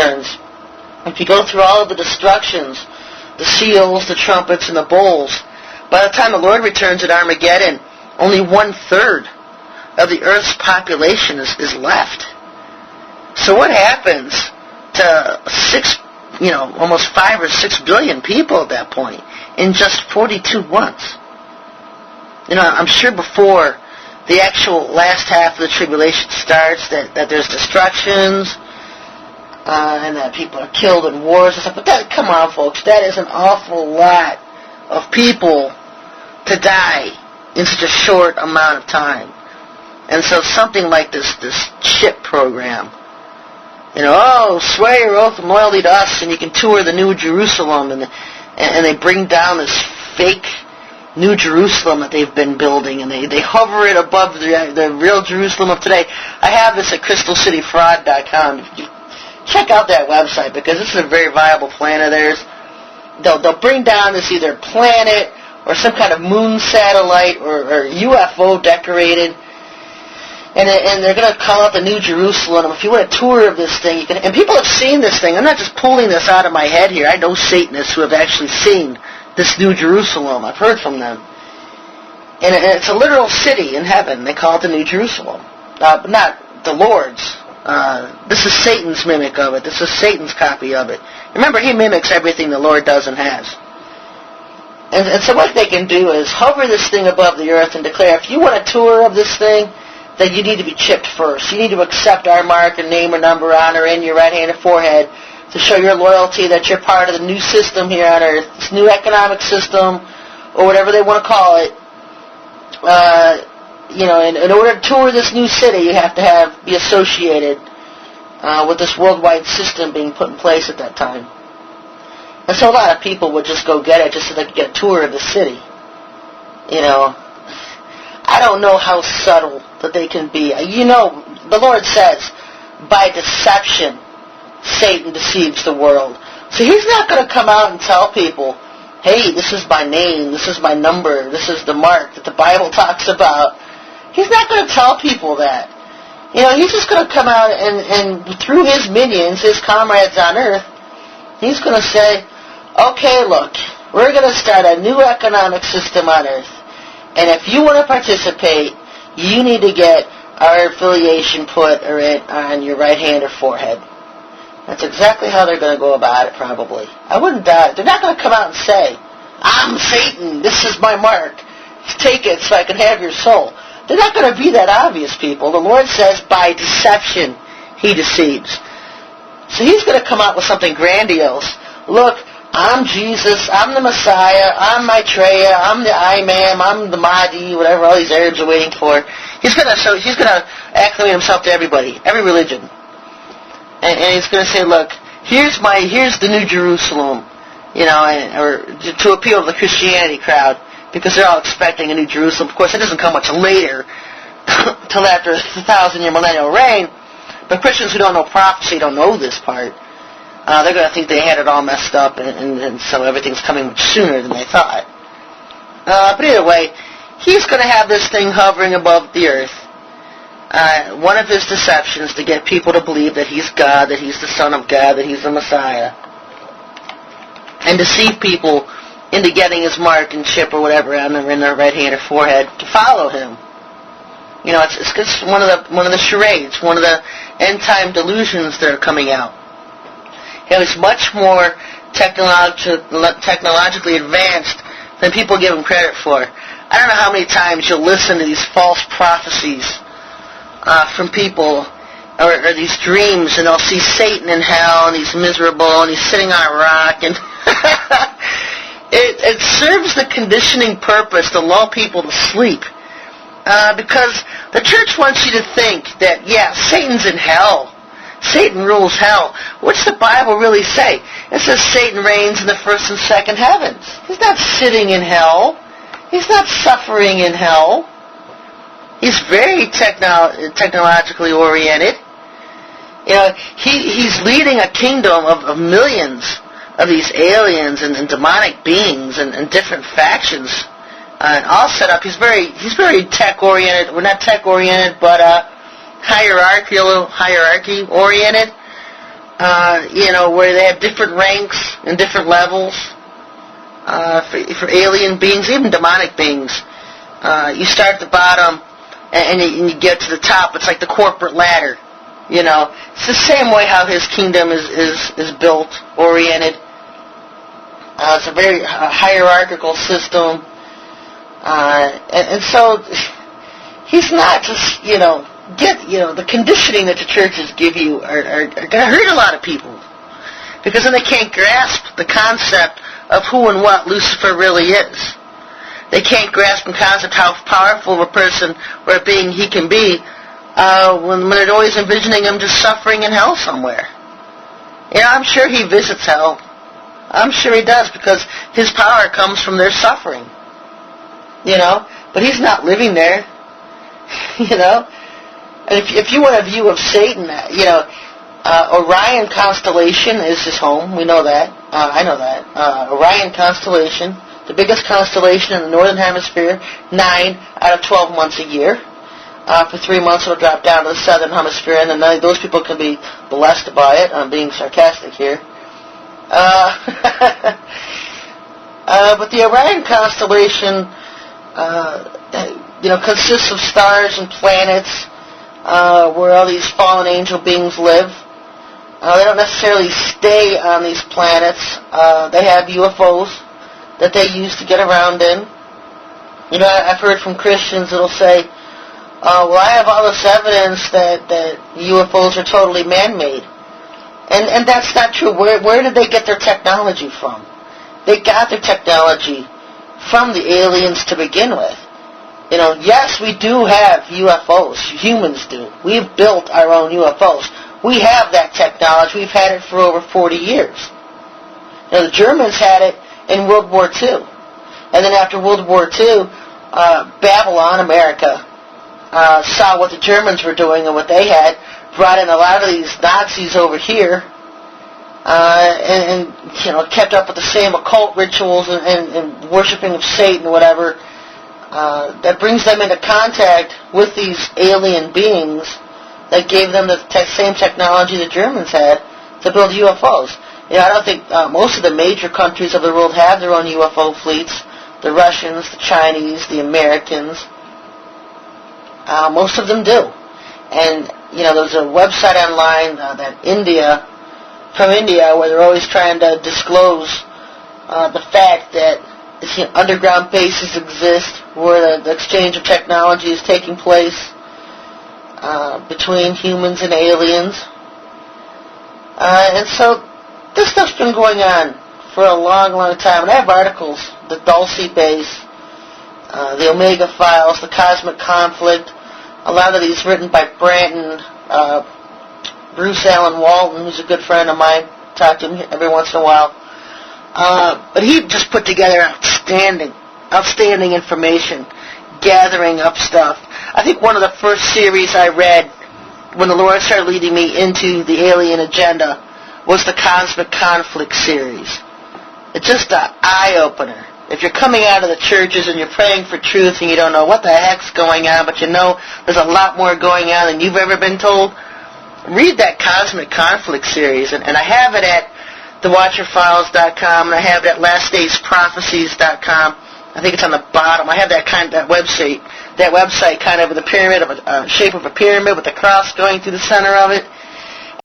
returns, if you go through all of the destructions, the seals, the trumpets, and the bowls, by the time the Lord returns at Armageddon, only 1/3 of the Earth's population is left. So what happens to almost 5 or 6 billion people at that point in just 42 months? I'm sure before the actual last half of the tribulation starts that there's destructions and that people are killed in wars and stuff. But come on, folks, that is an awful lot of people to die in such a short amount of time. And so something like this chip program, swear your oath and loyalty to us, and you can tour the New Jerusalem, and they bring down this fake New Jerusalem that they've been building, and they hover it above the real Jerusalem of today. I have this at crystalcityfraud.com. Check out that website, because this is a very viable plan of theirs. They'll bring down this either planet or some kind of moon satellite or UFO decorated, and they're going to call it the New Jerusalem. And if you want a tour of this thing, you can. And people have seen this thing. I'm not just pulling this out of my head here. I know Satanists who have actually seen this New Jerusalem. I've heard from them. And it's a literal city in heaven. They call it the New Jerusalem. But not the Lord's. This is Satan's mimic of it. This is Satan's copy of it. Remember, he mimics everything the Lord does and has. And so what they can do is hover this thing above the earth and declare, if you want a tour of this thing, then you need to be chipped first. You need to accept our mark and name or number on or in your right hand or forehead to show your loyalty that you're part of the new system here on earth, this new economic system, or whatever they want to call it. In order to tour this new city, you have to be associated with this worldwide system being put in place at that time. And so a lot of people would just go get it just so they could get a tour of the city. I don't know how subtle that they can be. The Lord says, by deception, Satan deceives the world. So he's not going to come out and tell people, hey, this is my name, this is my number, this is the mark that the Bible talks about. He's not going to tell people that. He's just going to come out and through his minions, his comrades on earth, he's going to say, okay, look, we're going to start a new economic system on earth. And if you want to participate, you need to get our affiliation put on your right hand or forehead. That's exactly how they're going to go about it, probably. I wouldn't doubt it. They're not going to come out and say, I'm Satan, this is my mark. Take it so I can have your soul. They're not going to be that obvious, people. The Lord says, by deception, he deceives. So he's going to come out with something grandiose. Look, I'm Jesus, I'm the Messiah, I'm Maitreya, I'm the Imam, I'm the Mahdi, whatever all these Arabs are waiting for. He's going to acclimate himself to everybody, every religion. And he's going to say, look, here's the New Jerusalem, or to appeal to the Christianity crowd, because they're all expecting a New Jerusalem. Of course, it doesn't come much later, till after the 1,000-year millennial reign. But Christians who don't know prophecy don't know this part. They're going to think they had it all messed up, and so everything's coming much sooner than they thought. But either way, he's going to have this thing hovering above the earth. One of his deceptions to get people to believe that he's God, that he's the Son of God, that he's the Messiah, and deceive people into getting his mark and chip or whatever in their right hand or forehead to follow him. It's just one of the charades, one of the end time delusions that are coming out. He's much more technologically advanced than people give him credit for. I don't know how many times you'll listen to these false prophecies from people, or these dreams, and they'll see Satan in hell, and he's miserable, and he's sitting on a rock, and it serves the conditioning purpose to lull people to sleep, because the church wants you to think that, yeah, Satan's in hell. Satan rules hell. What's the Bible really say? It says Satan reigns in the first and second heavens. He's not sitting in hell. He's not suffering in hell. He's very technologically oriented. He's leading a kingdom of millions of these aliens and demonic beings and different factions, and all set up. He's very tech oriented. Well, not tech oriented, but hierarchy oriented. where they have different ranks and different levels for alien beings, even demonic beings. You start at the bottom and you get to the top. It's like the corporate ladder. It's the same way how his kingdom is built, oriented. It's a very hierarchical system. And so he's not just, the conditioning that the churches give you are going to hurt a lot of people, because then they can't grasp the concept of who and what Lucifer really is. They can't grasp the concept how powerful of a person or a being he can be when they're always envisioning him just suffering in hell somewhere. I'm sure he visits hell. I'm sure he does, because his power comes from their suffering. But he's not living there. And if you want a view of Satan, Orion constellation is his home. We know that. I know that. Orion constellation, the biggest constellation in the northern hemisphere, 9 out of 12 months a year. For 3 months it'll drop down to the southern hemisphere, and then those people can be blessed by it. I'm being sarcastic here. But the Orion constellation, consists of stars and planets where all these fallen angel beings live. They don't necessarily stay on these planets. They have UFOs that they use to get around in. I've heard from Christians that'll say, well, I have all this evidence that UFOs are totally man-made. And that's not true. Where did they get their technology from? They got their technology from the aliens to begin with. Yes, we do have UFOs. Humans do. We've built our own UFOs. We have that technology. We've had it for over 40 years. The Germans had it in World War II. And then after World War II, Babylon, America, saw what the Germans were doing and what they had, brought in a lot of these Nazis over here, and kept up with the same occult rituals and worshiping of Satan or whatever, that brings them into contact with these alien beings that gave them the same technology the Germans had to build UFOs. I don't think most of the major countries of the world have their own UFO fleets. The Russians, the Chinese, the Americans, most of them do. And there's a website online from India, where they're always trying to disclose the fact that underground bases exist where the exchange of technology is taking place between humans and aliens. And so this stuff's been going on for a long, long time. And I have articles, the Dulce Base, the Omega Files, the Cosmic Conflict, a lot of these written by Branton, Bruce Allen Walton, who's a good friend of mine. Talk to him every once in a while. But he just put together outstanding information, gathering up stuff. I think one of the first series I read when the Lord started leading me into the alien agenda was the Cosmic Conflict series. It's just an eye-opener. If you're coming out of the churches and you're praying for truth and you don't know what the heck's going on, but there's a lot more going on than you've ever been told, read that Cosmic Conflict series. And I have it at thewatcherfiles.com, and I have it at lastdaysprophecies.com. I think it's on the bottom. I have that website kind of with a pyramid, of a shape of a pyramid with a cross going through the center of it.